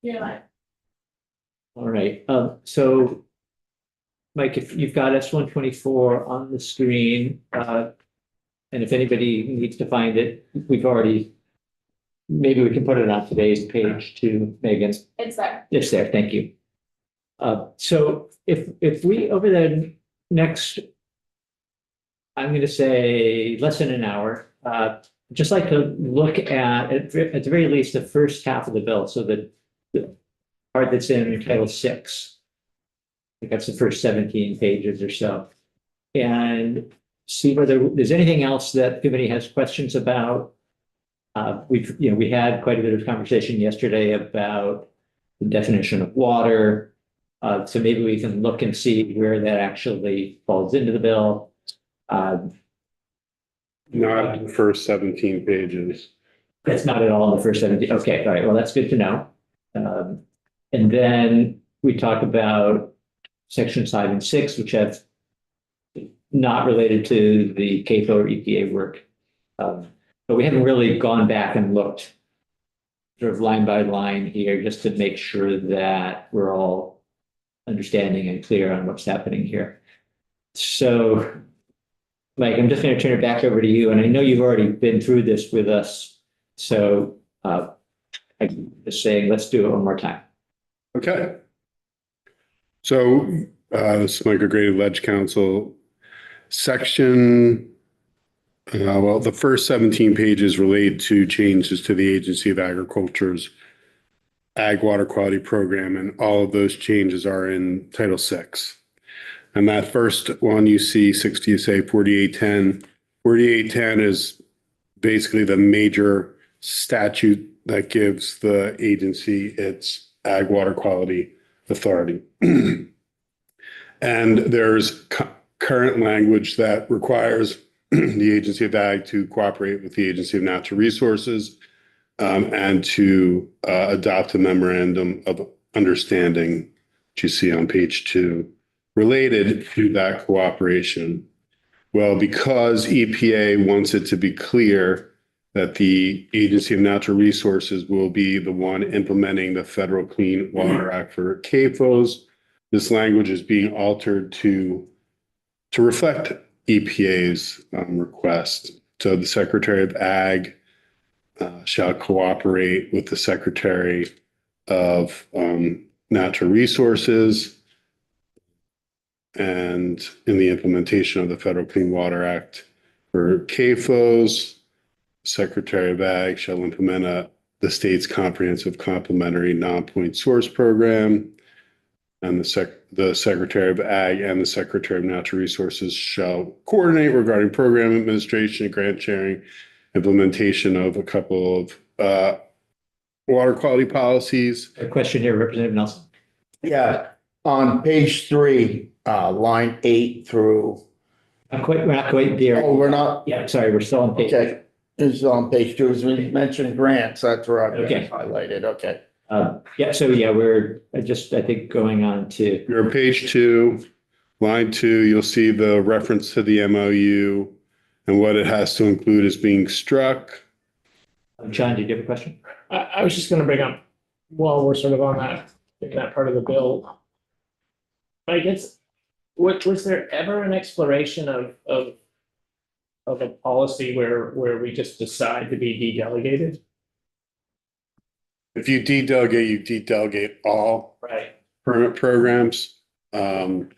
Yeah. All right, so Mike, if you've got S-124 on the screen, and if anybody needs to find it, maybe we can put it on today's page too, Megan. It's there. It's there, thank you. So if we, over the next, I'm gonna say less than an hour, just like to look at the very least, the first half of the bill, so the part that's in Title VI. I think that's the first 17 pages or so. And see whether there's anything else that the committee has questions about. We had quite a bit of conversation yesterday about the definition of water. So maybe we can look and see where that actually falls into the bill. Not the first 17 pages. That's not at all in the first 17. Okay, all right. Well, that's good to know. And then we talk about sections 5 and 6, which have not related to the CAFO or EPA work. But we haven't really gone back and looked sort of line by line here just to make sure that we're all understanding and clear on what's happening here. So, Mike, I'm just going to turn it back over to you. And I know you've already been through this with us. So I'm just saying, let's do it one more time. Okay. So this is Michael Grady, Ledge Council. Section, well, the first 17 pages relate to changes to the Agency of Agriculture's Ag Water Quality Program, and all of those changes are in Title VI. And that first one you see, 60 USA 4810. 4810 is basically the major statute that gives the agency its Ag Water Quality Authority. And there's current language that requires the Agency of Ag to cooperate with the Agency of Natural Resources and to adopt a memorandum of understanding, which you see on page 2, related to that cooperation. Well, because EPA wants it to be clear that the Agency of Natural Resources will be the one implementing the Federal Clean Water Act for CAFOs, this language is being altered to reflect EPA's request. So the Secretary of Ag shall cooperate with the Secretary of Natural Resources and in the implementation of the Federal Clean Water Act for CAFOs. Secretary of Ag shall implement the state's comprehensive complementary non-point source program. And the Secretary of Ag and the Secretary of Natural Resources shall coordinate regarding program administration, grant sharing, implementation of a couple of water quality policies. A question here, Representative Nelson. Yeah, on page 3, line 8 through. We're not quite there. Oh, we're not. Yeah, sorry, we're still on page. Okay, this is on page 2. As we mentioned grants, that's where I've Okay. highlighted. Okay. We're just, I think, going on to. You're on page 2, line 2, you'll see the reference to the MOU and what it has to include is being struck. John, did you have a question? I was just gonna bring up, while we're sort of on that part of the bill. I guess, was there ever an exploration of a policy where we just decide to be de-delegated? If you de-delegate, you de-delegate all Right. permit programs. So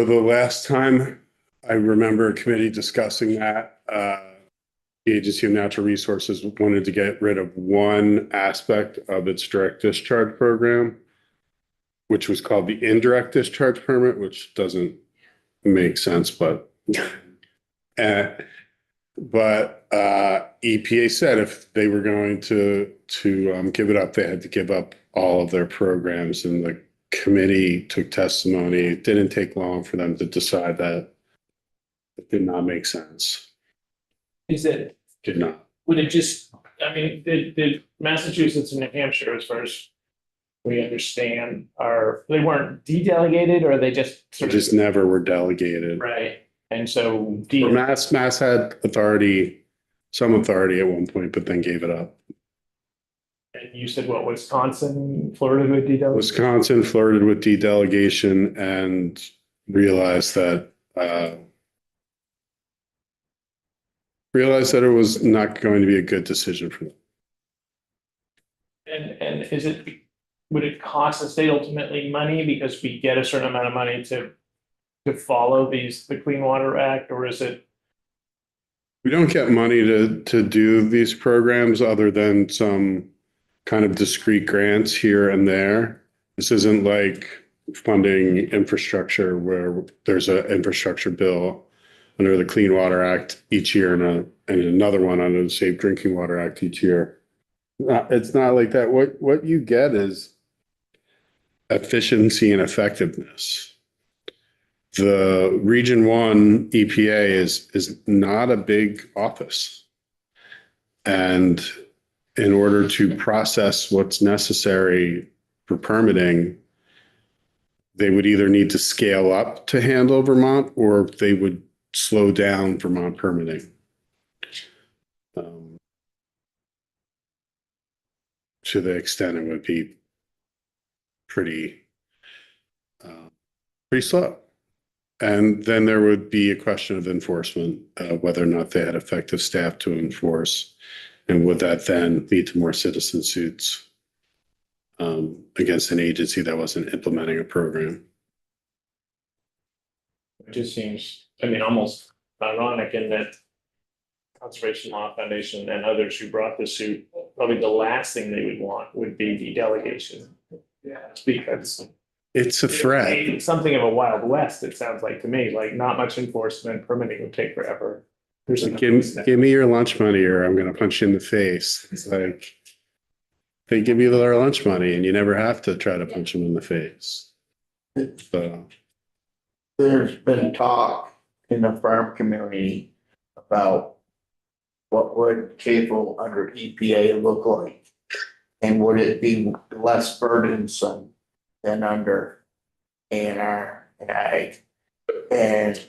the last time I remember a committee discussing that, the Agency of Natural Resources wanted to get rid of one aspect of its direct discharge program, which was called the indirect discharge permit, which doesn't make sense, but EPA said if they were going to give it up, they had to give up all of their programs, and the committee took testimony. It didn't take long for them to decide that it did not make sense. Did not. Would it just, I mean, did Massachusetts and New Hampshire, as far as we understand, they weren't de-delegated, or they just They just never were delegated. right? And so Mass had authority, some authority at one point, but then gave it up. And you said what, Wisconsin, Florida would do that? Wisconsin flirted with dedelegation and realized that it was not going to be a good decision for them. And is it, would it cost the state ultimately money because we get a certain amount of money to follow the Clean Water Act, or is it? We don't get money to do these programs other than some kind of discrete grants here and there. This isn't like funding infrastructure where there's an infrastructure bill under the Clean Water Act each year and another one under the Safe Drinking Water Act each year. It's not like that. What you get is efficiency and effectiveness. The Region 1 EPA is not a big office. And in order to process what's necessary for permitting, they would either need to scale up to handle Vermont, or they would slow down Vermont permitting. To the extent it would be pretty slow. And then there would be a question of enforcement, whether or not they had effective staff to enforce. And would that then lead to more citizen suits against an agency that wasn't implementing a program? It just seems, I mean, almost ironic in that Conservation Law Foundation and others who brought the suit, probably the last thing they would want would be the delegation. Yeah, because it's a threat. it's something of a Wild West, it sounds like to me, like not much enforcement, permitting would take forever. There's Like, give me your lunch money or I'm going to punch you in the face. It's like they give you their lunch money and you never have to try to punch them in the face. So, There's been talk in the farm community about what would cable under EPA look like? And would it be less burdensome than under ANR and Ag? And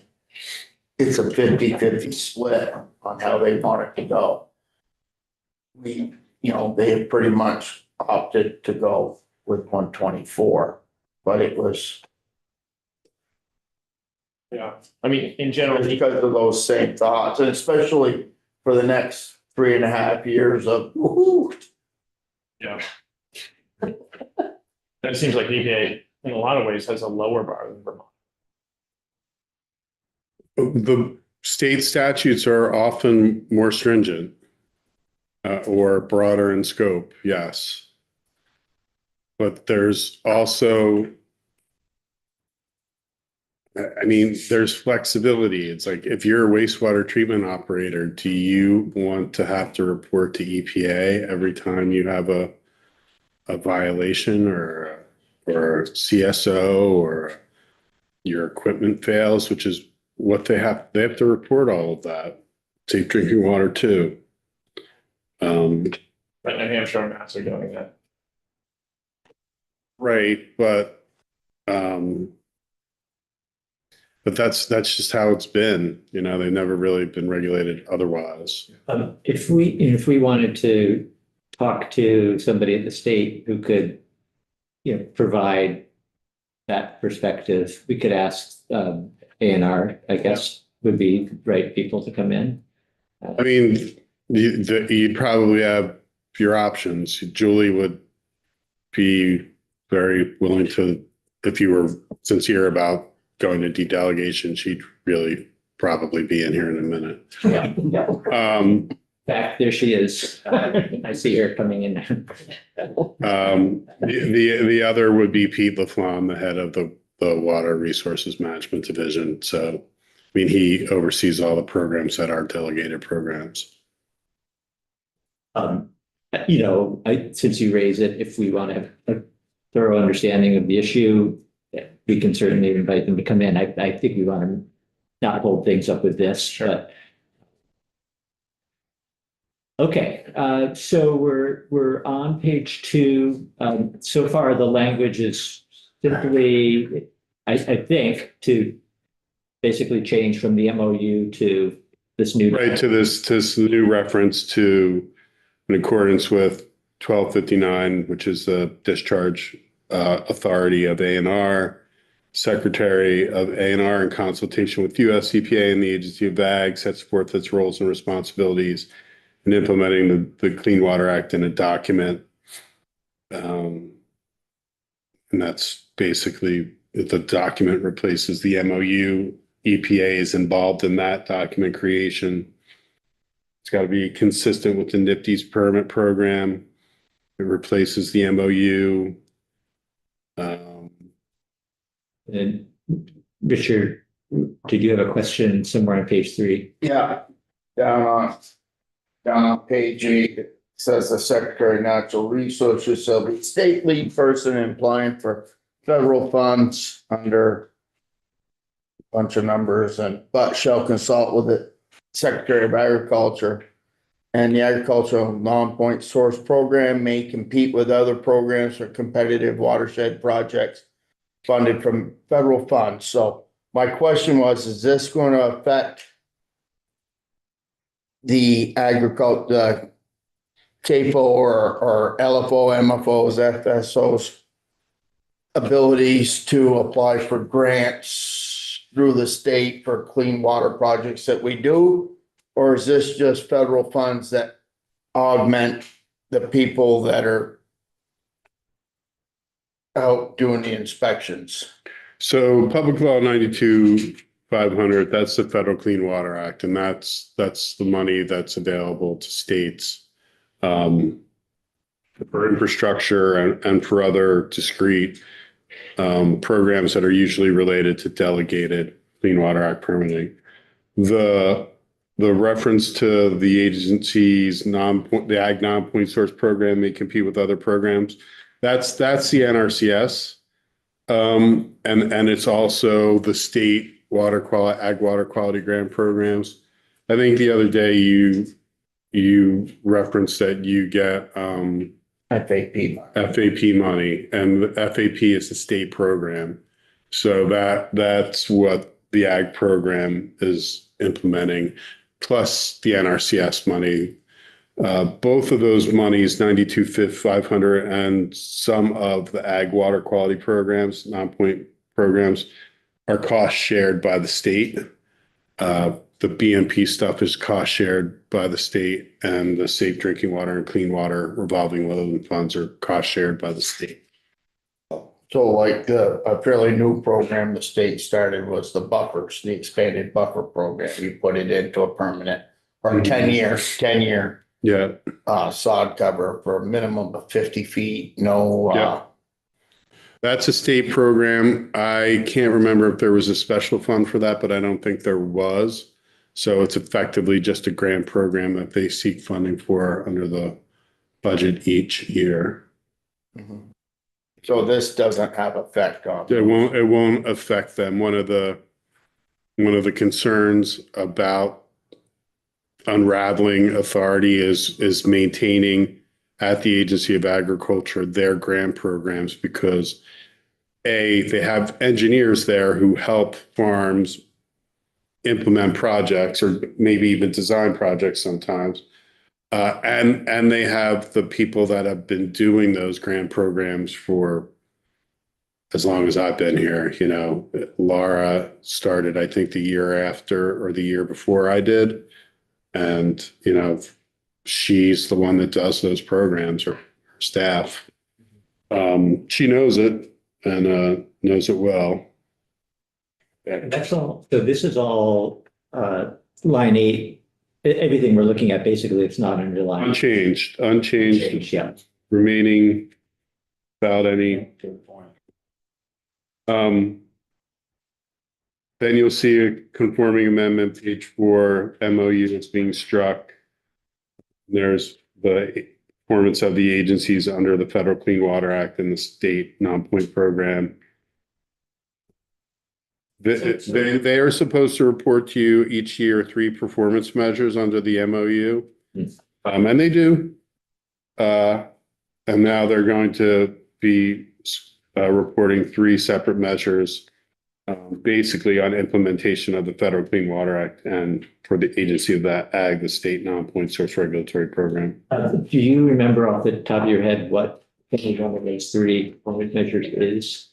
it's a 50-50 split on how they want it to go. They have pretty much opted to go with 124, but it was Yeah, I mean, in general, because of those same thoughts, and especially for the next 3.5 years of woohoo. yeah. It seems like EPA in a lot of ways has a lower bar than Vermont. the state statutes are often more stringent or broader in scope, yes. But there's also, I mean, there's flexibility. It's like, if you're a wastewater treatment operator, do you want to have to report to EPA every time you have a violation or CSO or your equipment fails, which is what they have to report all of that. Safe drinking water too. But New Hampshire and Mass are doing that. Right, but that's just how it's been. You know, they've never really been regulated otherwise. If we wanted to talk to somebody at the state who could, provide that perspective, we could ask ANR, I guess, would be right people to come in. I mean, you'd probably have your options. Julie would be very willing to, if you were sincere about going to dedelegation, she'd really probably be in here in a minute. Yeah. Um, Back there she is. I see her coming in. the other would be Pete Laflamme, the head of the Water Resources Management Division. So, I mean, he oversees all the programs that are delegated programs. Since you raise it, if we want to have a thorough understanding of the issue, we can certainly invite them to come in. I think we want to not hold things up with this, but. Okay, so we're on page 2. So far, the language is simply, I think, to basically change from the MOU to this new. Right, to this new reference to, in accordance with 1259, which is the discharge authority of A&R. Secretary of A&R in consultation with US EPA and the Agency of Ag sets forth its roles and responsibilities in implementing the Clean Water Act in a document. And that's basically, the document replaces the MOU. EPA is involved in that document creation. It's got to be consistent with the NIPD's permit program. It replaces the MOU. And Richard, did you have a question somewhere on page 3? Yeah, down on page 8, it says the Secretary of Natural Resources shall be state lead person in applying for federal funds under a bunch of numbers but shall consult with the Secretary of Agriculture. And the agricultural non-point source program may compete with other programs for competitive watershed projects funded from federal funds. So my question was, is this going to affect the agriculture, CAFO or LFO, MFOs, FSOs abilities to apply for grants through the state for clean water projects that we do? Or is this just federal funds that augment the people that are out doing the inspections? So Public Law 92-500, that's the Federal Clean Water Act, and that's the money that's available to states for infrastructure and for other discrete programs that are usually related to delegated Clean Water Act permitting. The reference to the agency's the Ag non-point source program may compete with other programs. That's the NRCS. And it's also the state ag water quality grant programs. I think the other day you referenced that you get FAP. FAP money, and the FAP is the state program. So that's what the ag program is implementing, plus the NRCS money. Both of those monies, 92-500, and some of the ag water quality programs, non-point programs, are cost shared by the state. The BMP stuff is cost shared by the state, and the Safe Drinking Water and Clean Water revolving loan funds are cost shared by the state. So like a fairly new program the state started was the buffers, the expanded buffer program. You put it into a permanent or 10 year Yeah. sod cover for a minimum of 50 feet. No, Yeah. That's a state program. I can't remember if there was a special fund for that, but I don't think there was. So it's effectively just a grant program that they seek funding for under the budget each year. So this doesn't have effect on. It won't affect them. One of the concerns about unraveling authority is maintaining at the Agency of Agriculture their grant programs, because they have engineers there who help farms implement projects or maybe even design projects sometimes. And they have the people that have been doing those grant programs for as long as I've been here. You know, Laura started, I think, the year after or the year before I did. And, you know, she's the one that does those programs, or her staff. She knows it and knows it well. That's all. So this is all line 8. Everything we're looking at, basically, it's not underlined. Unchanged, Yeah. remaining without any. Then you'll see a conforming amendment, page 4, MOU that's being struck. There's the performance of the agencies under the Federal Clean Water Act and the state non-point program. They are supposed to report to you each year 3 performance measures under the MOU. And they do. And now they're going to be reporting 3 separate measures basically on implementation of the Federal Clean Water Act and for the agency of that ag, the state non-point source regulatory program. Do you remember off the top of your head what any one of those three performance measures is?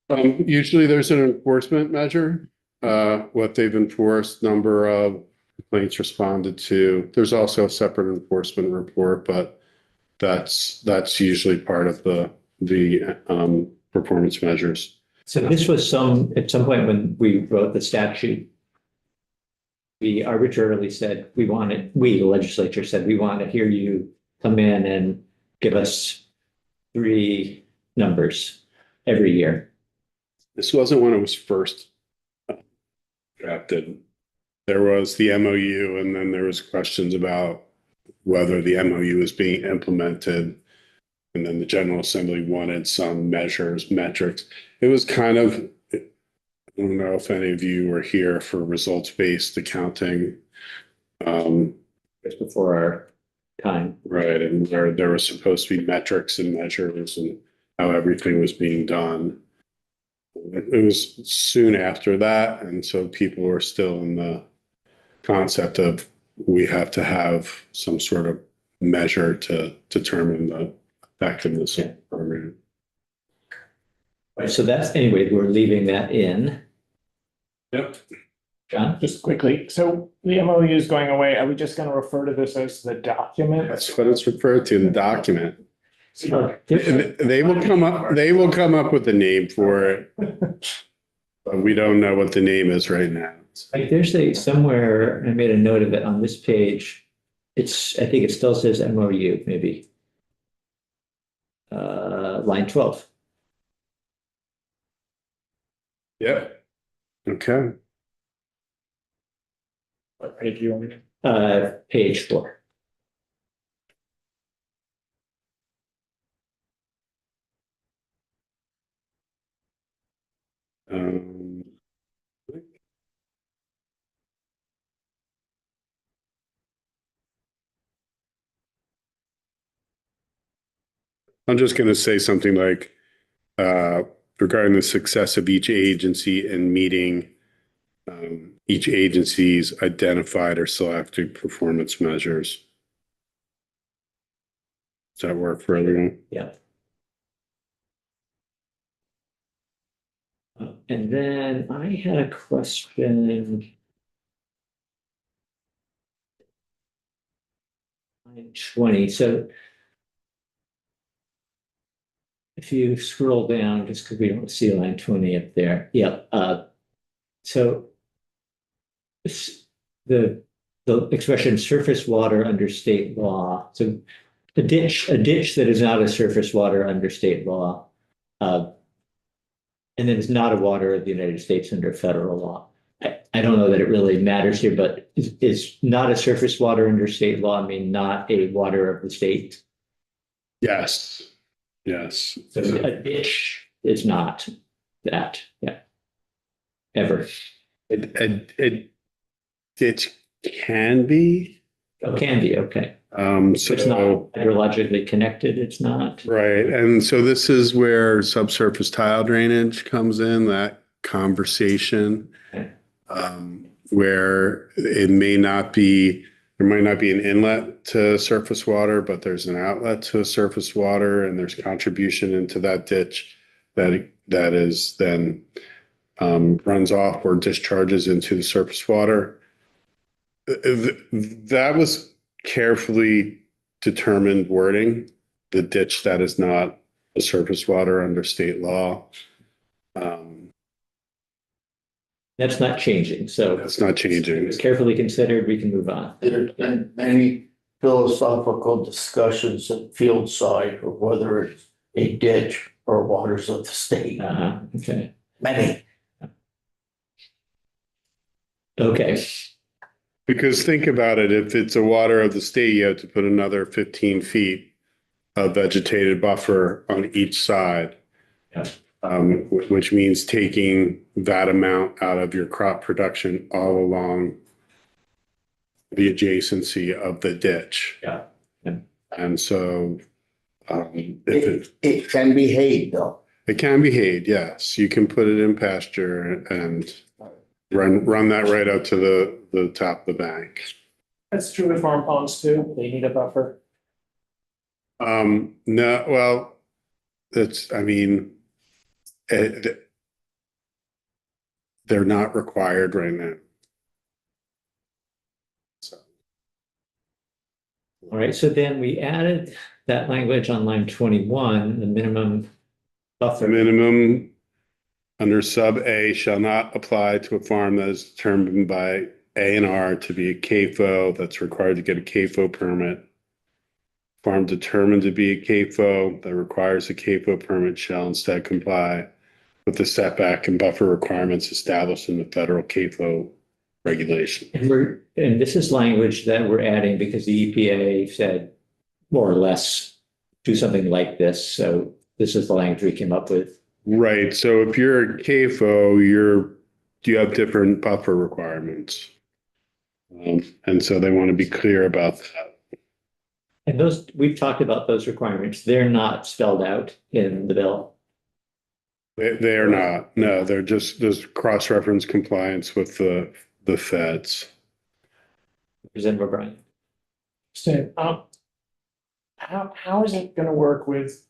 Usually there's an enforcement measure, what they've enforced, number of complaints responded to. There's also a separate enforcement report, but that's usually part of the performance measures. So this was at some point when we wrote the statute, we arbitrarily said, the legislature said, we want to hear you come in and give us three numbers every year. This wasn't when it was first drafted. There was the MOU, and then there was questions about whether the MOU was being implemented. And then the General Assembly wanted some measures, metrics. It was kind of, I don't know if any of you were here for results-based accounting. Just before our time. Right, and there was supposed to be metrics and measures and how everything was being done. It was soon after that, and so people were still in the concept of we have to have some sort of measure to determine the effectiveness of the program. Right, so that's, anyway, we're leaving that in. Yep. John? Just quickly, so the MOU is going away. Are we just going to refer to this as the document? That's what it's referred to in the document. So, And they will come up with a name for it, but we don't know what the name is right now. like there's somewhere, I made a note of it on this page. I think it still says MOU, maybe. Line 12. Yep. Okay. What page do you want me to? Page 4. Um, I'm just going to say something like, regarding the success of each agency in meeting each agency's identified or selected performance measures. Does that work for everyone? Yeah. And then I had a question. Line 20. So if you scroll down, just because we don't see line 20 up there. Yeah. So the expression surface water under state law. So a ditch that is not a surface water under state law. And then it's not a water of the United States under federal law. I don't know that it really matters here, but is not a surface water under state law mean not a water of the state? Yes. Yes. So a ditch is not that, yeah. Ever. It can be. Oh, can be, okay. So It's not hydrologically connected, it's not. right. And so this is where subsurface tile drainage comes in, that conversation. Okay. Where it may not be, there might not be an inlet to surface water, but there's an outlet to surface water, and there's contribution into that ditch that is then runs off or discharges into the surface water. That was carefully determined wording, the ditch that is not a surface water under state law. That's not changing, so. That's not changing. It's carefully considered, we can move on. There's been many philosophical discussions at field side of whether it's a ditch or waters of the state. Okay, Many. okay, Because think about it, if it's a water of the state, you have to put another 15 feet of vegetated buffer on each side. Yeah. Which means taking that amount out of your crop production all along the adjacency of the ditch. Yeah. And so, if It can be hayed though. It can be hayed, yes. You can put it in pasture and run that right up to the top of the bank. That's true with farm ponds too. They need a buffer. No, well, that's, I mean, they're not required right now. So, All right, so then we added that language on line 21, the minimum the buffer. minimum under sub A shall not apply to a farm that is determined by A&R to be a CAFO that's required to get a CAFO permit. Farm determined to be a CAFO that requires a CAFO permit shall instead comply with the setback and buffer requirements established in the federal CAFO regulation. And this is language that we're adding because the EPA said more or less do something like this. So this is the language we came up with. Right. So if you're a CAFO, you have different buffer requirements. And so they want to be clear about that. And those, we've talked about those requirements. They're not spelled out in the bill. They are not. No, they're just, there's cross-reference compliance with the feds. Representative O'Brien. So, how is it gonna work with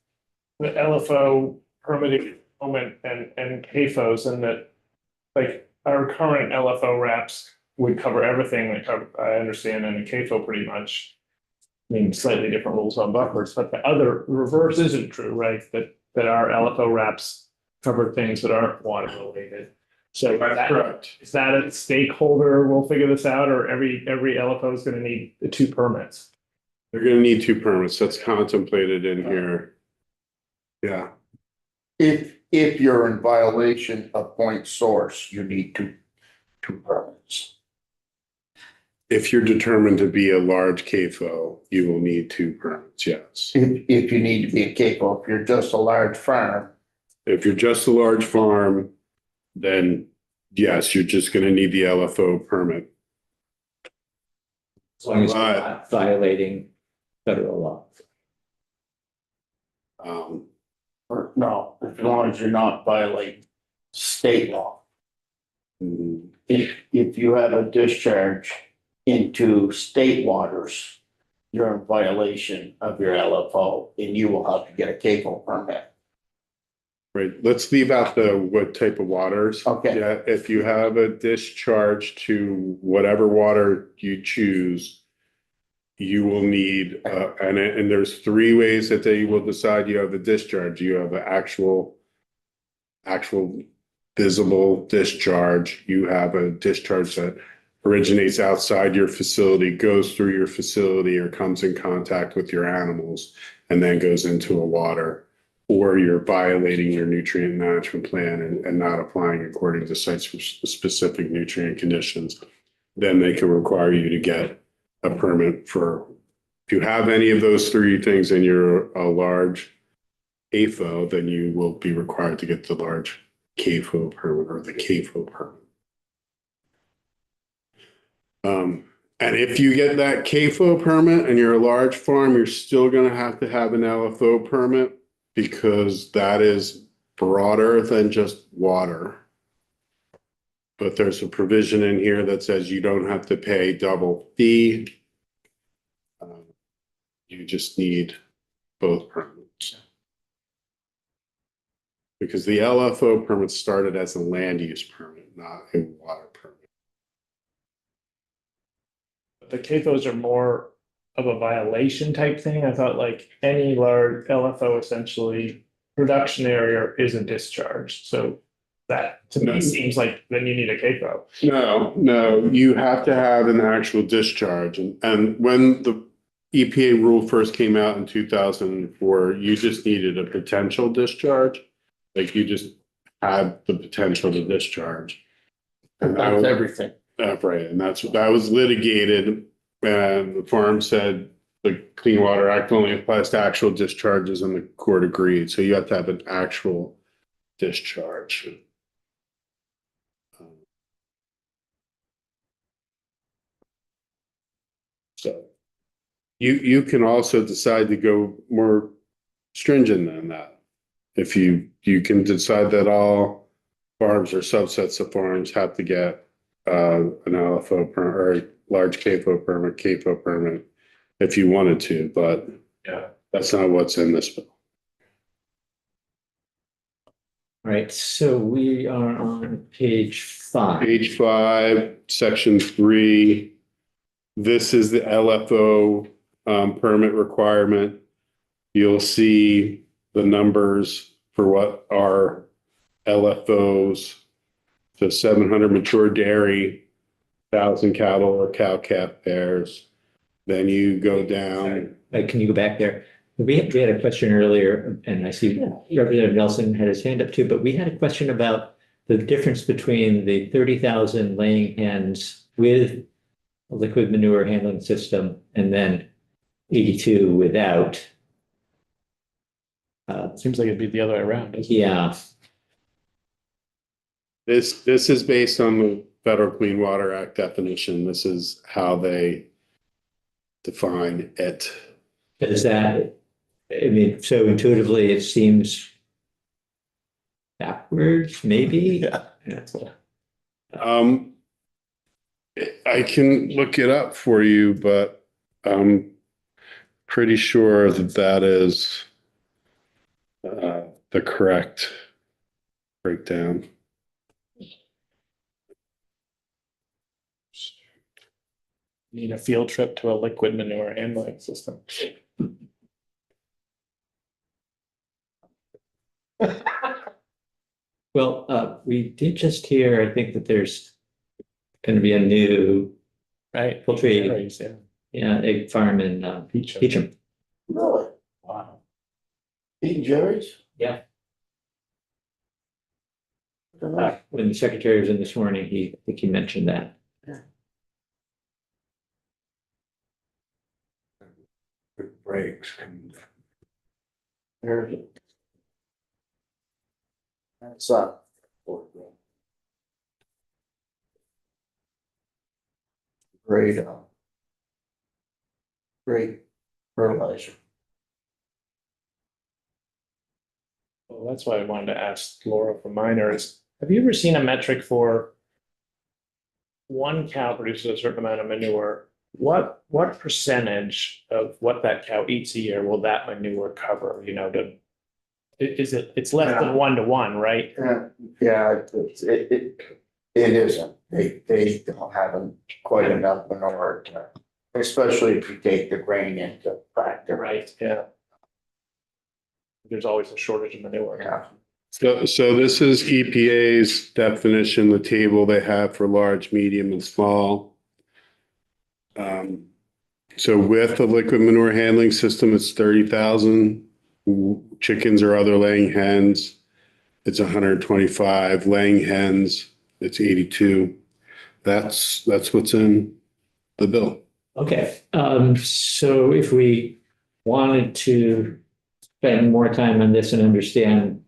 the LFO permitting moment and CAFOs and that, like, our current LFO reps would cover everything, like, I understand, and a CAFO pretty much. I mean, slightly different rules on buffers, but the other reverse isn't true, right? That our LFO reps cover things that aren't water related. So is that a stakeholder will figure this out, or every LFO is gonna need the 2 permits? They're going to need 2 permits. That's contemplated in here. Yeah. If you're in violation of point source, you need two permits. If you're determined to be a large CAFO, you will need 2 permits, yes. If you need to be a CAFO, if you're just a large farm, If you're just a large farm, then yes, you're just going to need the LFO permit. As long as you're Right. not violating federal law. or no, as long as you're not violating state law. If you have a discharge into state waters, you're in violation of your LFO and you will have to get a CAFO permit. Right, let's leave out the what type of waters. Okay. Yeah, if you have a discharge to whatever water you choose, you will need, and there's 3 ways that they will decide you have a discharge. You have an actual visible discharge. You have a discharge that originates outside your facility, goes through your facility, or comes in contact with your animals, and then goes into a water. Or you're violating your nutrient management plan and not applying according to site-specific nutrient conditions, then they can require you to get a permit for, if you have any of those 3 things and you're a large AFO, then you will be required to get the large CAFO permit or the CAFO permit. And if you get that CAFO permit and you're a large farm, you're still going to have an LFO permit, because that is broader than just water. But there's a provision in here that says you don't have to pay double fee. You just need both permits. Because the LFO permit started as a land use permit, not a water permit. The CAFOs are more of a violation type thing. I thought like any large LFO essentially production area is a discharge. So that to me seems like then you need a CAFO. No, you have to have an actual discharge. And when the EPA rule first came out in 2004, you just needed a potential discharge. Like you just had the potential to discharge. And that That's was everything. right. And that was litigated. And the farm said the Clean Water Act only applies to actual discharges, and the court agreed. So you have to have an actual discharge. So you can also decide to go more stringent than that. If you can decide that all farms or subsets of farms have to get an LFO permit or a large CAFO permit if you wanted to, but Yeah. that's not what's in this bill. All right, so we are on page 5. Page 5, section 3. This is the LFO permit requirement. You'll see the numbers for what are LFOs. So 700 mature dairy, 1,000 cattle or cow-calf pairs. Then you go down. Can you go back there? We had a question earlier, and I see Representative Nelson had his hand up too, but we had a question about the difference between the 30,000 laying hens with a liquid manure handling system and then 82 without. Seems like it'd be the other way around, doesn't it? Yeah, This is based on the Federal Clean Water Act definition. This is how they define it. is that, I mean, so intuitively it seems backwards, maybe? Yeah. I can look it up for you, but I'm pretty sure that that is the correct breakdown. Need a field trip to a liquid manure handling system. Well, we did just hear, I think that there's going to be a new Right. poultry, Yeah. egg farm in Peacham. Really? Wow. Pete Jerry's? Yeah. Uh, When the secretary was in this morning, I think he mentioned that. Good breaks. There's. That's up. Great, great fertilizer. Well, that's why I wanted to ask Laura for minors. Have you ever seen a metric for one cow produces a certain amount of manure? What percentage of what that cow eats a year will that manure cover, you know, it's less than 1-to-1, right? Yeah, it isn't. They don't have quite enough manure, especially if you take the grain into factor. Right, yeah. There's always a shortage of manure. Yeah. So this is EPA's definition, the table they have for large, medium, and small. So with the liquid manure handling system, it's 30,000 chickens or other laying hens. It's 125 laying hens. It's 82. That's what's in the bill. Okay, so if we wanted to spend more time on this and understand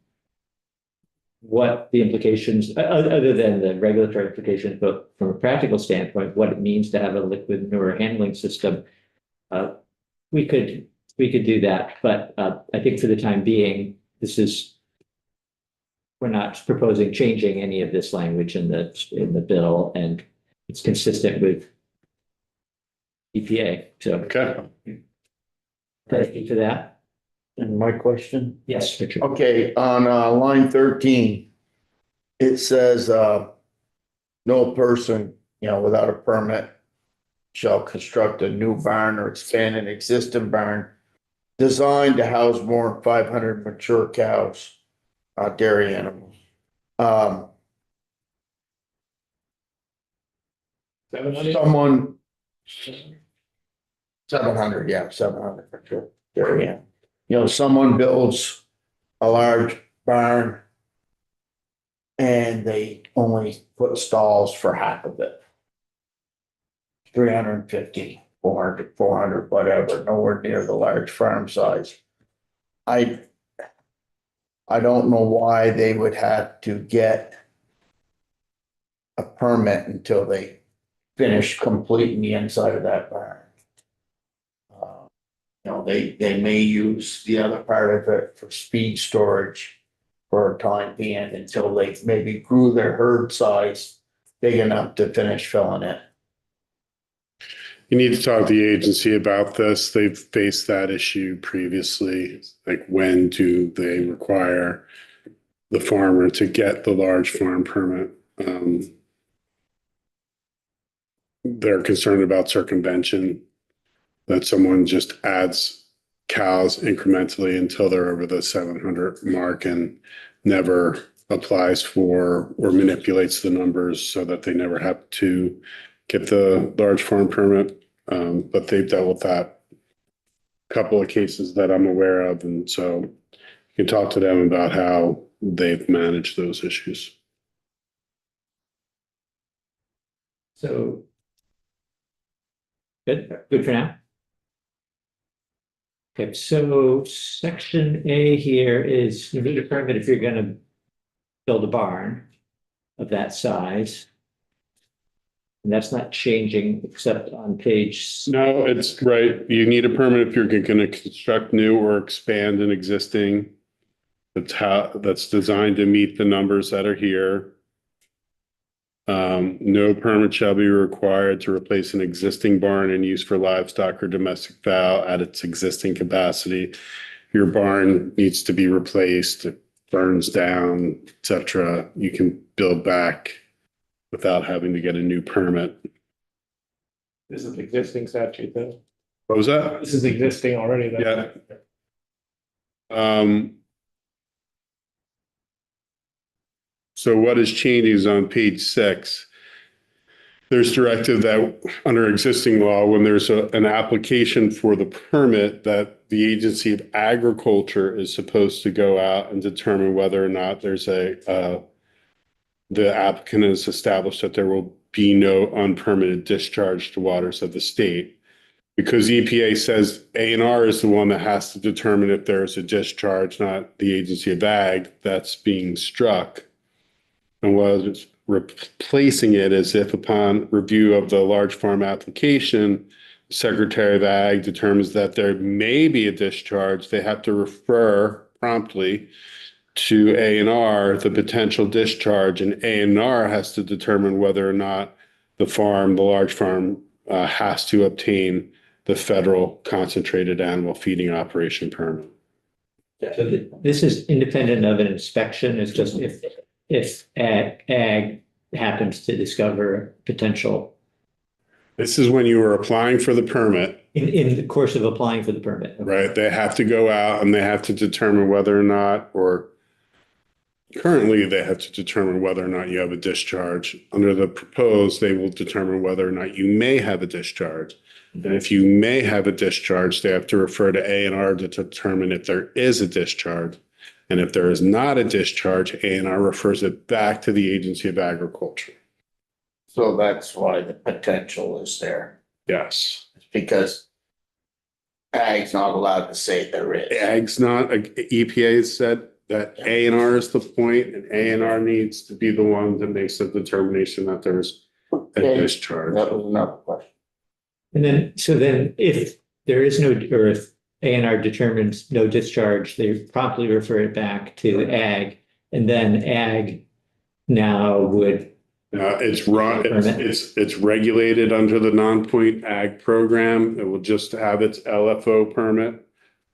what the implications, other than the regulatory implications, but from a practical standpoint, what it means to have a liquid manure handling system, we could do that. But I think for the time being, we're not proposing changing any of this language in the bill, and it's consistent with EPA. So Okay. thank you for that. And my question? Yes, Richard. Okay, on line 13, it says no person, without a permit shall construct a new barn or expand an existing barn designed to house more than 500 mature cows, dairy animals. 700? Someone 700, yeah, 700 mature dairy animals. Someone builds a large barn and they only put stalls for half of it. 350, 400, whatever, nowhere near the large farm size. I don't know why they would have to get a permit until they finish completing the inside of that barn. They may use the other part of it for speed storage for a time being until they maybe grew their herd size big enough to finish filling it. You need to talk to the agency about this. They've faced that issue previously. Like, when do they require the farmer to get the large farm permit? They're concerned about circumvention, that someone just adds cows incrementally until they're over the 700 mark and never applies for or manipulates the numbers so that they never have to get the large farm permit. But they've dealt with that couple of cases that I'm aware of. And so you can talk to them about how they've managed those issues. So. Good for now. Okay, so section A here is you need a permit if you're gonna build a barn of that size. And that's not changing except on page. No, it's right. You need a permit if you're going to construct new or expand an existing. That's designed to meet the numbers that are here. No permit shall be required to replace an existing barn in use for livestock or domestic fowl at its existing capacity. Your barn needs to be replaced, it burns down, etc. You can build back without having to get a new permit. This is existing statute though. What was that? This is existing already though. Yeah. So what is changing is on page 6. There's directive that under existing law, when there's an application for the permit, that the Agency of Agriculture is supposed to go out and determine whether or not there's the applicant has established that there will be no unpermitted discharge to waters of the state. Because EPA says A&R is the one that has to determine if there's a discharge, not the Agency of Ag, that's being struck. And what it's replacing it is if upon review of the large farm application, the Secretary of Ag determines that there may be a discharge, they have to refer promptly to A&R the potential discharge, and A&R has to determine whether or not the large farm, has to obtain the federal concentrated animal feeding operation permit. So this is independent of an inspection. It's just if ag happens to discover potential This is when you are applying for the permit, in the course of applying for the permit. right? They have to go out and they have to determine whether or not, or currently they have to determine whether or not you have a discharge. Under the proposed, they will determine whether or not you may have a discharge. And if you may have a discharge, they have to refer to A&R to determine if there is a discharge. And if there is not a discharge, A&R refers it back to the Agency of Agriculture. So that's why the potential is there. Yes. It's because ag's not allowed to say there is. Ag's not, EPA said that A&R is the point, and A&R needs to be the one that makes the determination that there's a Okay, discharge. that was another question. And then, so then if there is no, or if A&R determines no discharge, they promptly refer it back to ag, and then ag now would. It's regulated under the non-point ag program. It will just have its LFO permit,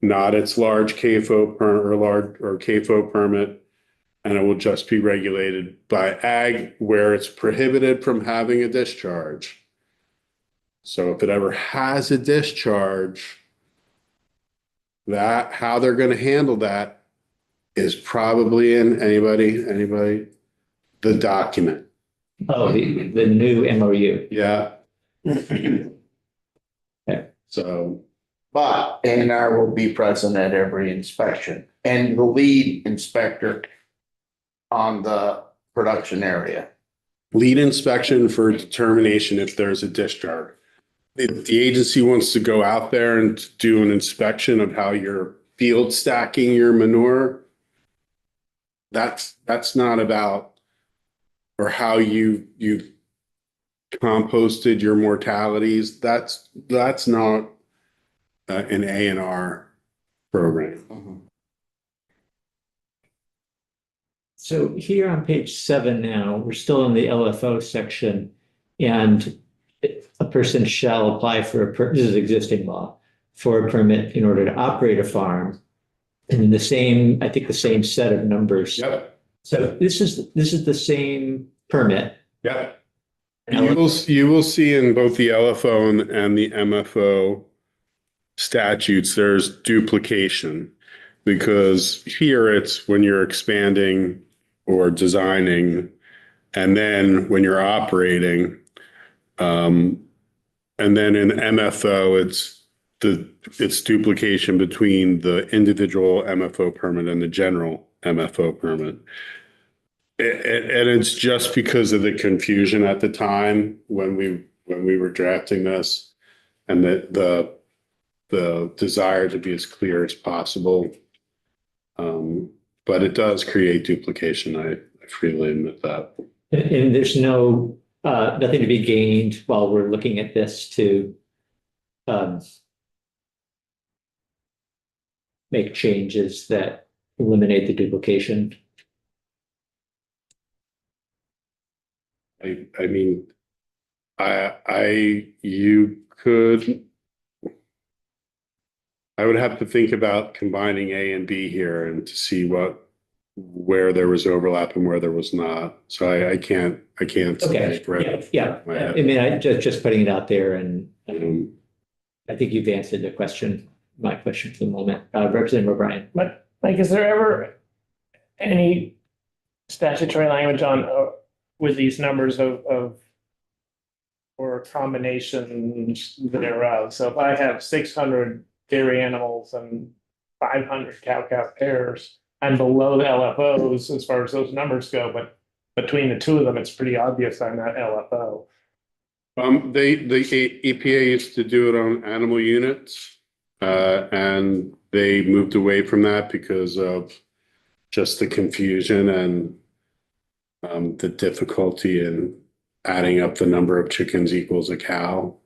not its large CAFO or CAFO permit. And it will just be regulated by ag where it's prohibited from having a discharge. So if it ever has a discharge, how they're going to handle that is probably in anybody, the document. Oh, the new MOU. Yeah. Okay. So, But A&R will be present at every inspection and the lead inspector on the production area. lead inspection for determination if there's a discharge. If the agency wants to go out there and do an inspection of how you're field stacking your manure, that's not about, or how you composted your mortalities. That's not an A&R program. So here on page 7 now, we're still in the LFO section. And a person shall apply for this is existing law, for a permit in order to operate a farm. And in the same, I think the same set of numbers. Yep, So this is the same permit. yep. You will see in both the LFO and the MFO statutes, there's duplication. Because here it's when you're expanding or designing, and then when you're operating. And then in MFO, it's duplication between the individual MFO permit and the general MFO permit. And it's just because of the confusion at the time when we were drafting this, and the desire to be as clear as possible. But it does create duplication. I freely admit that. And there's nothing to be gained while we're looking at this to make changes that eliminate the duplication. I mean, you could. I would have to think about combining A and B here and to see where there was overlap and where there was not. So I can't. Okay, yeah. I mean, I just putting it out there, and I think you've answered my question for the moment. Representative O'Brien. But like, is there ever any statutory language on, with these numbers of or combinations thereof? So if I have 600 dairy animals and 500 cow-calf pairs, I'm below the LFOs as far as those numbers go, but between the two of them, it's pretty obvious I'm not LFO. The EPA used to do it on animal units, and they moved away from that because of just the confusion and the difficulty in adding up the number of chickens equals a cow.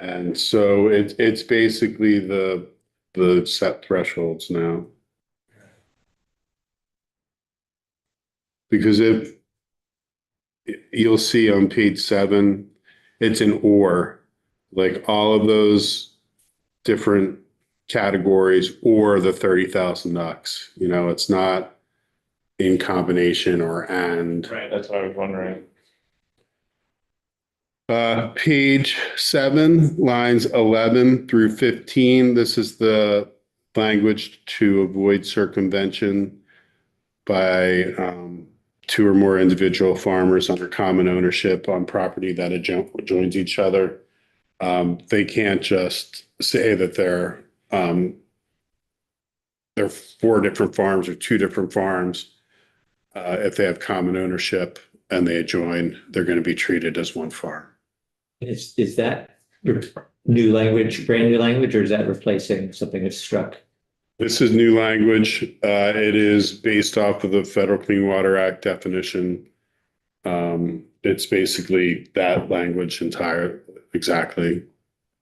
And so it's basically the set thresholds now. Because if you'll see on page 7, it's an or, like all of those different categories or the 30,000 ducks. It's not in combination or and. Right, that's what I was wondering. Page 7, lines 11 through 15. This is the language to avoid circumvention by 2 or more individual farmers under common ownership on property that adjoins each other. They can't just say that they're 4 different farms or 2 different farms. If they have common ownership and they adjoin, they're going to be treated as one farm. Is that new language, brand new language, or is that replacing something that's struck? This is new language. It is based off of the Federal Clean Water Act definition. It's basically that language exactly.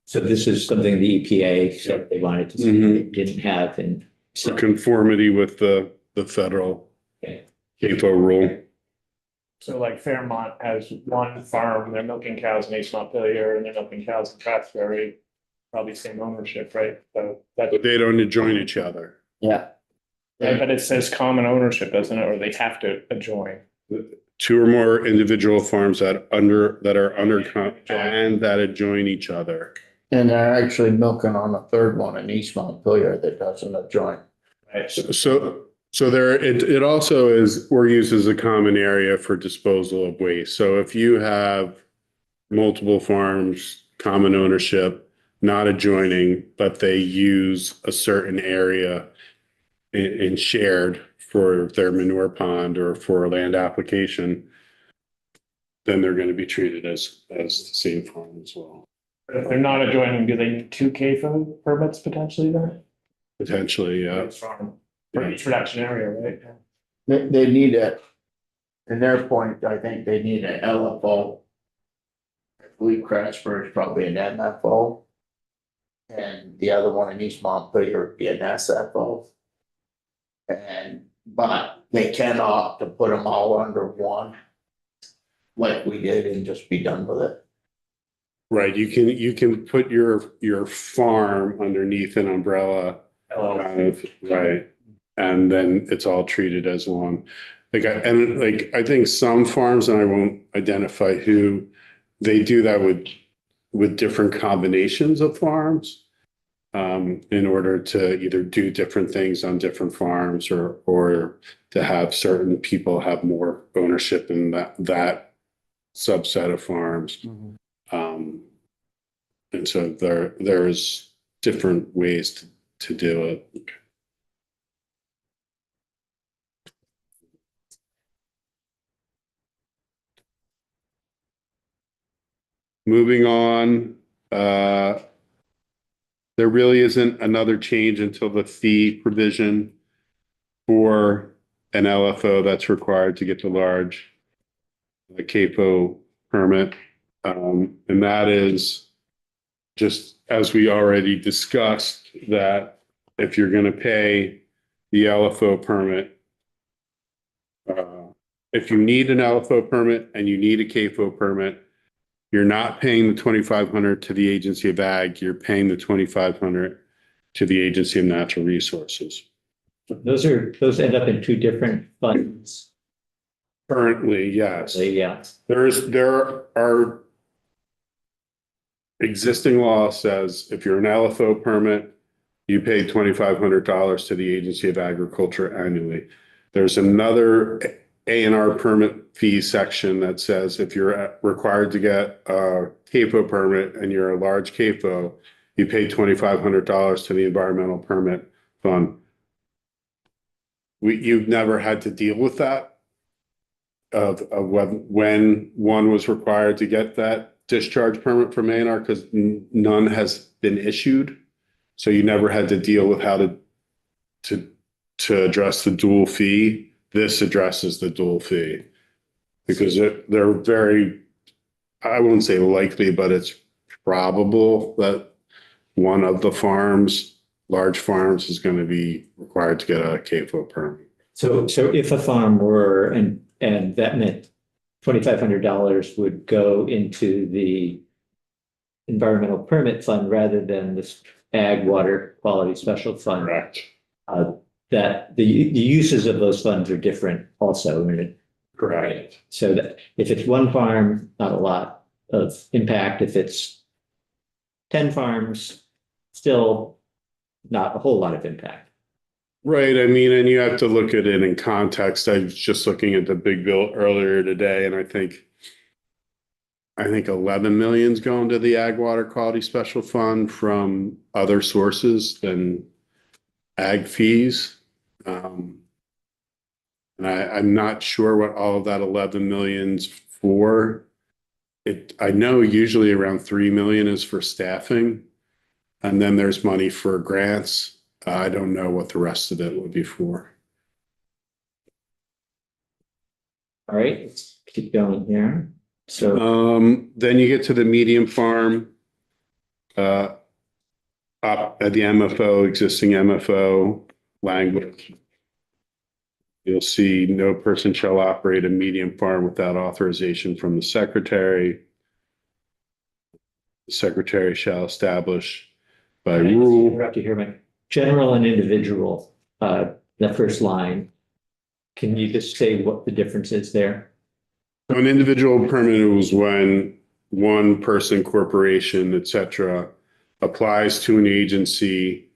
So this is something the EPA said they wanted to see, they didn't have, and For conformity with the federal CAFO rule. So like Fairmont has one farm, they're milking cows in East Montpelier and they're milking cows in Craftsbury, probably same ownership, right? So that, But they don't adjoin each other. Yeah. but it says common ownership, doesn't it? Or they have to adjoin. 2 or more individual farms that are under and that adjoin each other. And they're actually milking on a third one in East Montpelier that doesn't adjoin. Right. So there, it also we're used as a common area for disposal of waste. So if you have multiple farms, common ownership, not adjoining, but they use a certain area in shared for their manure pond or for a land application, then they're going to be treated as the same farm as well. But if they're not adjoining, do they need 2 CAFO permits potentially then? Potentially, yeah. Each farm, for each production area, right? They need in their point, I think they need an LFO. I believe Craftsbury is probably an MFO. And the other one in East Montpelier would be an SFO. And but they can opt to put them all under one. Like we did and just be done with it. Right, you can put your farm underneath an umbrella. Kind of, right, and then it's all treated as one. I think some farms, and I won't identify who, they do that with different combinations of farms. In order to either do different things on different farms or to have certain people have more ownership in that subset of farms. And so there's different ways to do it. Moving on, there really isn't another change until the fee provision for an LFO that's required to get the large CAFO permit. And that is just as we already discussed, that if you're going to pay the LFO permit, if you need an LFO permit and you need a CAFO permit, you're not paying the 2,500 to the Agency of Ag, you're paying the 2,500 to the Agency of Natural Resources. Those end up in two different funds. Currently, yes. So, yeah. There are existing law says if you're an LFO permit, you pay $2,500 to the Agency of Agriculture annually. There's another A&R permit fee section that says if you're required to get a CAFO permit and you're a large CAFO, you pay $2,500 to the Environmental Permit Fund. You've never had to deal with that of when one was required to get that discharge permit from A&R because none has been issued. So you never had to deal with how to address the dual fee. This addresses the dual fee because they're very, I wouldn't say likely, but it's probable that one of the large farms is going to be required to get a CAFO permit. So if a farm were, and that meant $2,500 would go into the environmental permit fund rather than this ag water quality special fund. Correct. That the uses of those funds are different also. Correct. So that if it's one farm, not a lot of impact. If it's 10 farms, still not a whole lot of impact. Right. I mean, and you have to look at it in context. I was just looking at the big bill earlier today, and I think 11 million's going to the Ag Water Quality Special Fund from other sources than ag fees. And I'm not sure what all of that 11 million's for. I know usually around 3 million is for staffing, and then there's money for grants. I don't know what the rest of it would be for. All right, let's keep going here. So Then you get to the medium farm, up at the MFO, existing MFO language. You'll see no person shall operate a medium farm without authorization from the secretary. The secretary shall establish by rule. interrupt you here, Mike. General and individual, the first line. Can you just say what the difference is there? An individual permit was when one person, corporation, et cetera, applies to an agency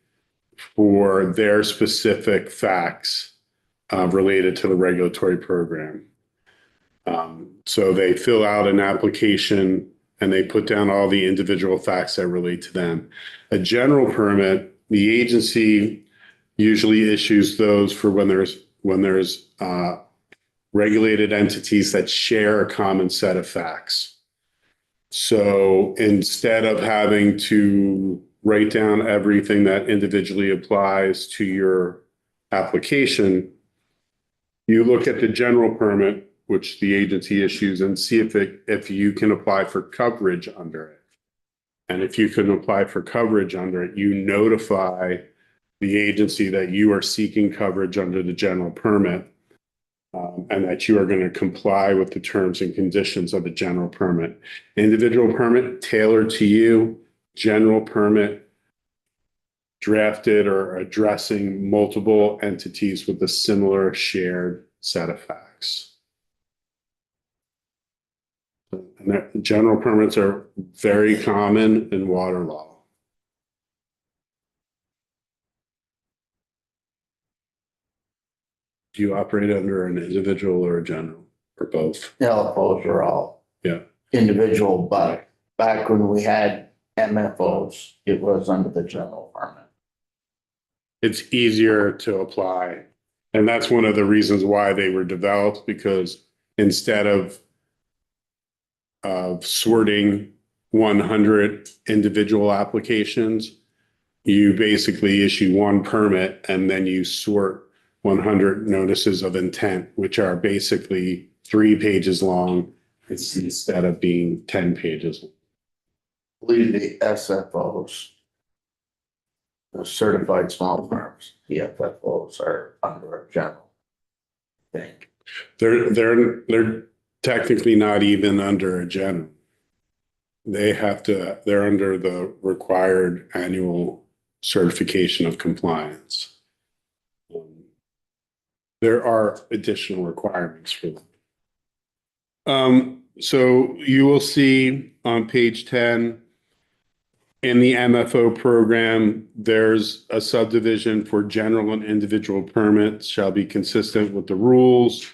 for their specific facts related to the regulatory program. So they fill out an application and they put down all the individual facts that relate to them. A general permit, the agency usually issues those for when there's regulated entities that share a common set of facts. So instead of having to write down everything that individually applies to your application, you look at the general permit, which the agency issues, and see if you can apply for coverage under it. And if you can apply for coverage under it, you notify the agency that you are seeking coverage under the general permit, and that you are going to comply with the terms and conditions of the general permit. Individual permit tailored to you, general permit drafted or addressing multiple entities with a similar shared set of facts. And that general permits are very common in water law. Do you operate under an individual or a general or both? LFOs are all Yeah. individual, but back when we had MFOs, it was under the general permit. It's easier to apply. And that's one of the reasons why they were developed, because instead of sorting 100 individual applications, you basically issue one permit and then you sort 100 notices of intent, which are basically 3 pages long. It's instead of being 10 pages. I believe the SFOs, the certified small firms, the FFOs are under a general. I think. They're technically not even under a general. They're under the required annual certification of compliance. There are additional requirements for them. So you will see on page 10, in the MFO program, there's a subdivision for general and individual permits shall be consistent with the rules.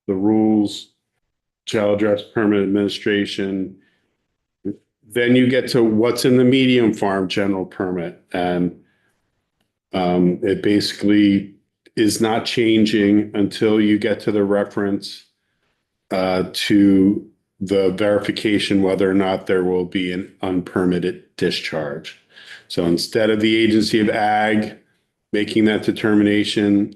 The rules shall address permit administration. Then you get to what's in the medium farm general permit. And it basically is not changing until you get to the reference to the verification whether or not there will be an unpermitted discharge. So instead of the agency of ag making that determination,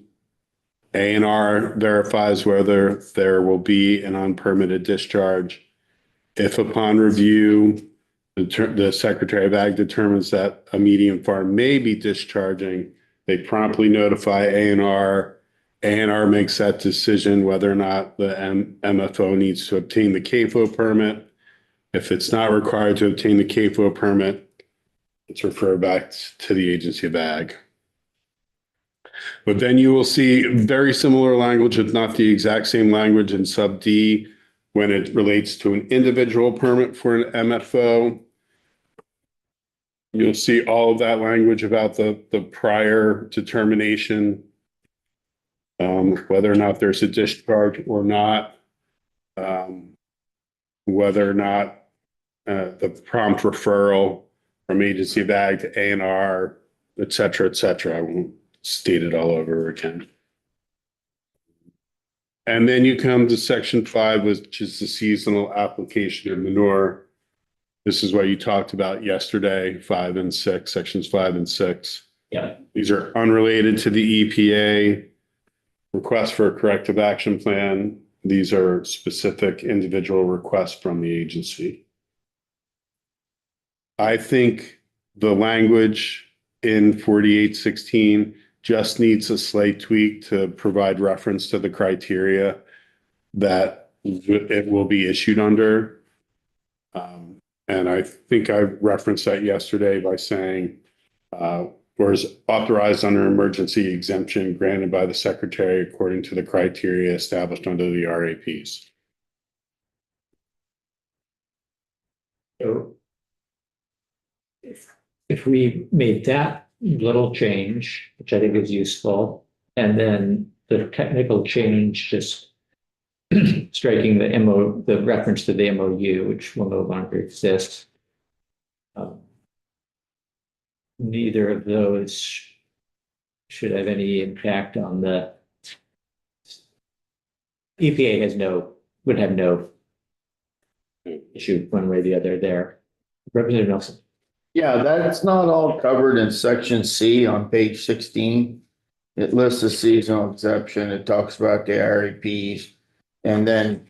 A&R verifies whether there will be an unpermitted discharge. If upon review, the Secretary of Ag determines that a medium farm may be discharging, they promptly notify A&R. A&R makes that decision whether or not the MFO needs to obtain the CAFO permit. If it's not required to obtain the CAFO permit, it's referred back to the agency of ag. But then you will see very similar language, if not the exact same language in sub D when it relates to an individual permit for an MFO. You'll see all of that language about the prior determination, whether or not there's a discharge or not, whether or not the prompt referral from agency of ag to A&R, et cetera, et cetera. I won't state it all over again. And then you come to section 5, which is the seasonal application of manure. This is what you talked about yesterday, 5 and 6, sections 5 and 6. Yeah. These are unrelated to the EPA request for a corrective action plan. These are specific individual requests from the agency. I think the language in 4816 just needs a slight tweak to provide reference to the criteria that it will be issued under. And I think I referenced that yesterday by saying, or is authorized under emergency exemption granted by the secretary according to the criteria established under the RAPs. So if we made that little change, which I think is useful, and then the technical change, just striking the reference to the MOU, which will no longer exist. Neither of those should have any impact on the EPA would have no issue one way or the other there. Representative Nelson. Yeah, that's not all covered in section C on page 16. It lists the seasonal exception. It talks about the RAPs. And then,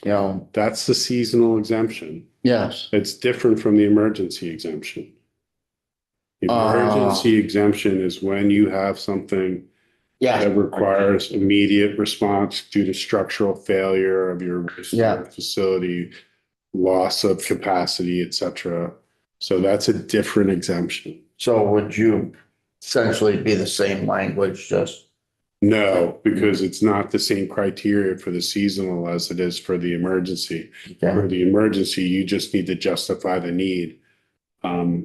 That's the seasonal exemption. yes, It's different from the emergency exemption. Emergency exemption is when you have something Yeah, that requires immediate response due to structural failure of your Yeah. facility, loss of capacity, et cetera. So that's a different exemption. so would you essentially be the same language, just, No, because it's not the same criteria for the seasonal as it is for the emergency. For okay, the emergency, you just need to justify the need.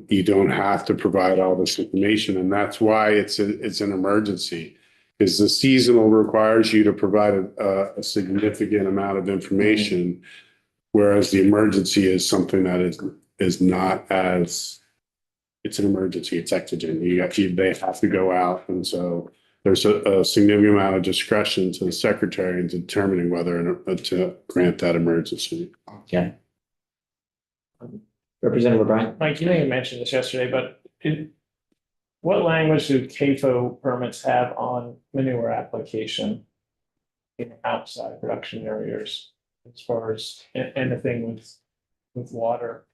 You don't have to provide all this information, and that's why it's an emergency. Because the seasonal requires you to provide a significant amount of information, whereas the emergency is something that is not as, it's an emergency, it's exigent. They have to go out, and so there's a significant amount of discretion to the secretary in determining whether to grant that emergency. okay. Representative O'Brien? Mike, you may have mentioned this yesterday, but what language do CAFO permits have on manure application in outside production areas as far as anything with water?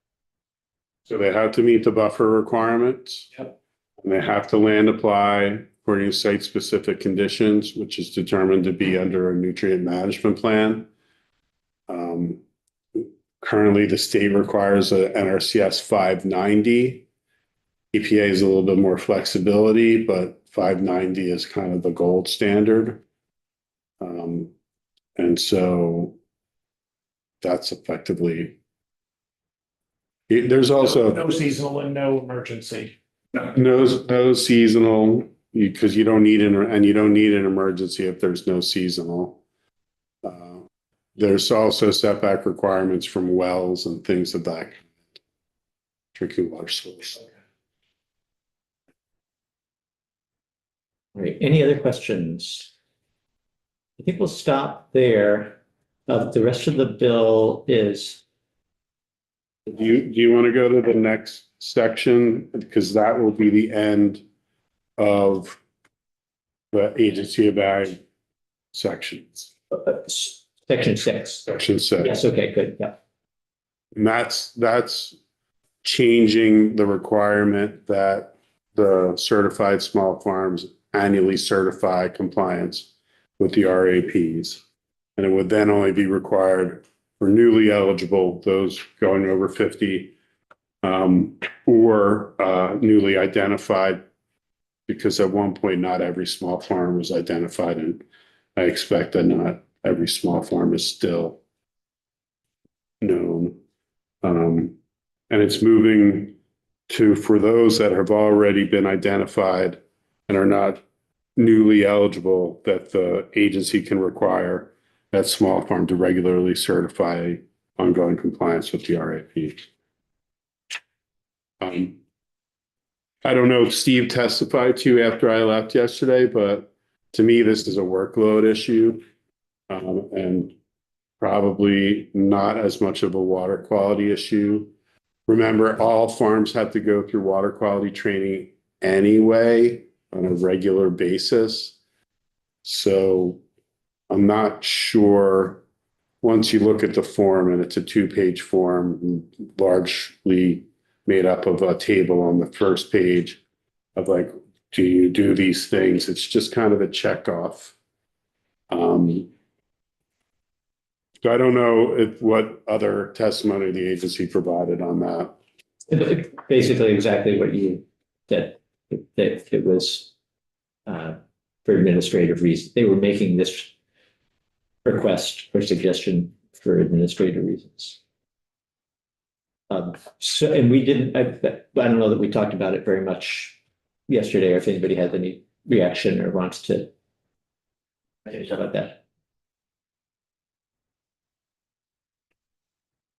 So they have to meet the buffer requirements. Yep. And they have to land apply according to site-specific conditions, which is determined to be under a nutrient management plan. Currently, the state requires a NRCS 590. EPA is a little bit more flexibility, but 590 is kind of the gold standard. And so that's effectively. There's also No seasonal and no emergency. no seasonal, because you don't need and you don't need an emergency if there's no seasonal. There's also setback requirements from wells and things of that drinking water source. All right, any other questions? I think we'll stop there. The rest of the bill is, Do you want to go to the next section? Because that will be the end of the agency of ag sections, section 6. section 6. Yes, okay, good, yeah. And that's changing the requirement that the certified small farms annually certify compliance with the RAPs. And it would then only be required for newly eligible, those going over 50, or newly identified, because at one point, not every small farm was identified, and I expect that not every small farm is still known. And it's moving to, for those that have already been identified and are not newly eligible, that the agency can require that small farm to regularly certify ongoing compliance with the RAP. I don't know if Steve testified to you after I left yesterday, but to me, this is a workload issue. And probably not as much of a water quality issue. Remember, all farms have to go through water quality training anyway on a regular basis. So I'm not sure, once you look at the form, and it's a 2-page form, largely made up of a table on the first page of like, do you do these things? It's just kind of a checkoff. So I don't know what other testimony the agency provided on that. Basically exactly what you said, that it was for administrative reasons. They were making this request or suggestion for administrative reasons. So, and we didn't, I don't know that we talked about it very much yesterday, or if anybody has any reaction or wants to say about that.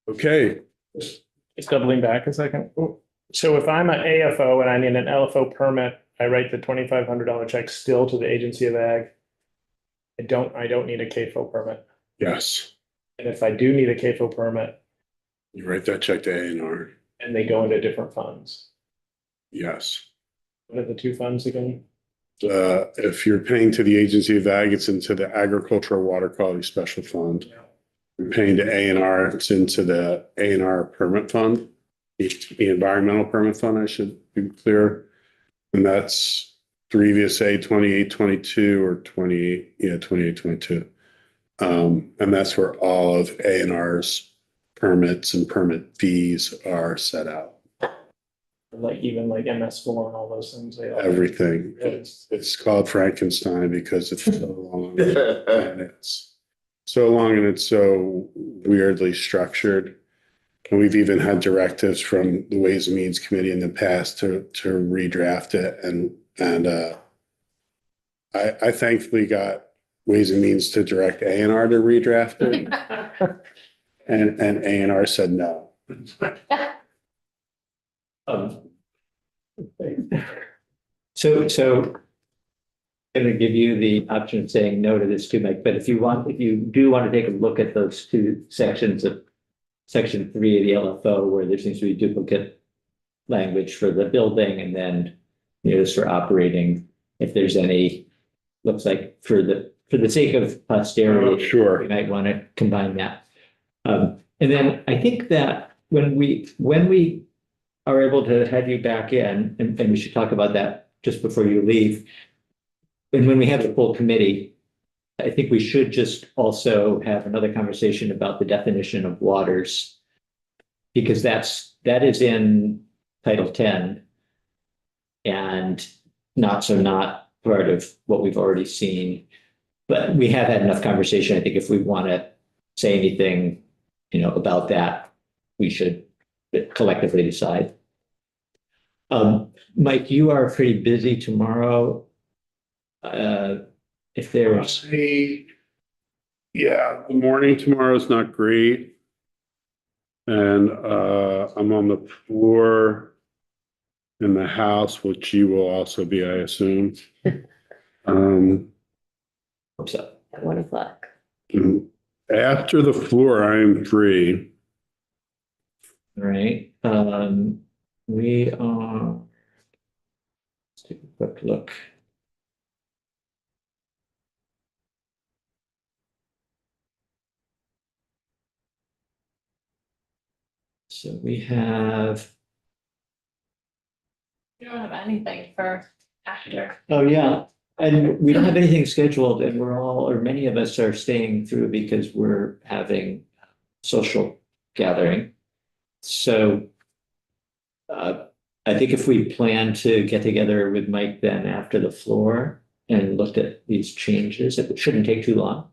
Okay, Just doubling back a second. So if I'm an AFO and I need an LFO permit, I write the $2,500 check still to the Agency of Ag. I don't need a CAFO permit. yes, And if I do need a CAFO permit you write that check to A&R. and they go into different funds, Yes. what are the two funds again? If you're paying to the Agency of Ag, it's into the Agricultural Water Quality Special Fund. You're paying to A&R, it's into the A&R Permit Fund, the Environmental Permit Fund, I should be clear. And that's 3 VSA 2822 or 2822. And that's where all of A&R's permits and permit fees are set out. Like even like MS4 and all those things, they all. Everything. It's called Frankenstein because it's so long. And it's so long and it's so weirdly structured. And we've even had directives from the Ways and Means Committee in the past to redraft it. And I thankfully got Ways and Means to direct A&R to redraft it. And A&R said no. Um, So I'm going to give you the option of saying no to this too, Mike, but if you do want to take a look at those two sections of section 3 of the LFO, where there seems to be duplicate language for the building and then, just for operating, if there's any, looks like for the sake of posterity. Sure. We might want to combine that. And then I think that when we are able to have you back in, and we should talk about that just before you leave. And when we have the full committee, I think we should just also have another conversation about the definition of waters. Because that is in Title 10. And not part of what we've already seen. But we have had enough conversation. I think if we want to say anything, about that, we should collectively decide. Mike, you are pretty busy tomorrow. If there's, Yeah, the morning tomorrow is not great. And I'm on the floor in the house, which you will also be, I assume. what's up? At 1 o'clock. After the floor, I am free. All right, we are. Let's take a quick look. So we have, You don't have anything for after. oh yeah, and we don't have anything scheduled and or many of us are staying through because we're having social gathering. So I think if we plan to get together with Mike then after the floor and looked at these changes, it shouldn't take too long.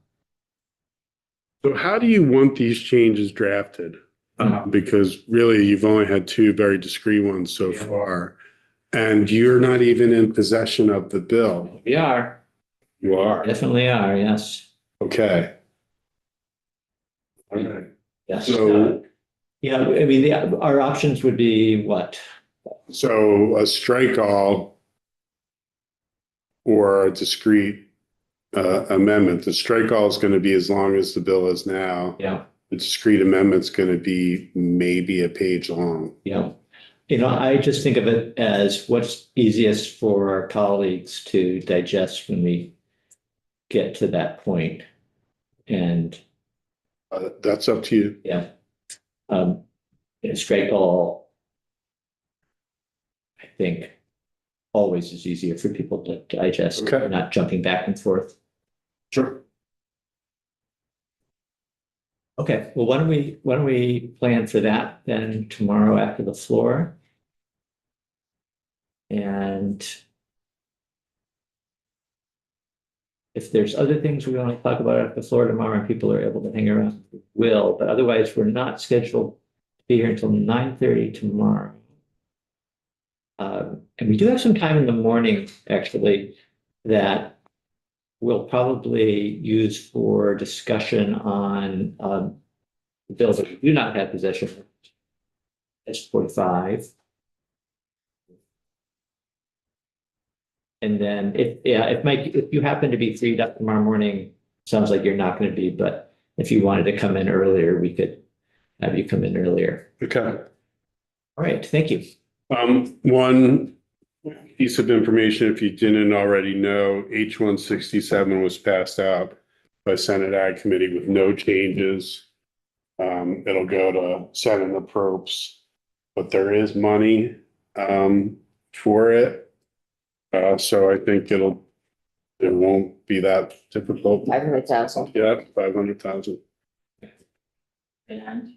So how do you want these changes drafted? Because really, you've only had two very discrete ones so far. And you're not even in possession of the bill. We are, You are. definitely are, yes, Okay. All right. yes. So- Yeah, I mean, our options would be what? So a strike all or a discrete amendment. The strike all is going to be as long as the bill is now. Yeah, The discrete amendment's going to be maybe a page long. yeah. I just think of it as what's easiest for our colleagues to digest when we get to that point. And That's up to you. yeah, straight all, I think, always is easier for people to digest, Okay. not jumping back and forth. Sure. Okay, well, why don't we plan for that then tomorrow after the floor? And if there's other things we want to talk about after the floor tomorrow and people are able to hang around, we will, but otherwise we're not scheduled to be here until 9:30 tomorrow. And we do have some time in the morning, actually, that we'll probably use for discussion on the bills that we do not have possession of. S45. And then if Mike, if you happen to be freed up tomorrow morning, sounds like you're not going to be, but if you wanted to come in earlier, we could have you come in earlier. Okay. All right, thank you. One piece of information, if you didn't already know, H-167 was passed out by Senate Ag Committee with no changes. It'll go to Senate approps, but there is money for it. So I think it won't be that difficult. 500,000. Yeah, 500,000. And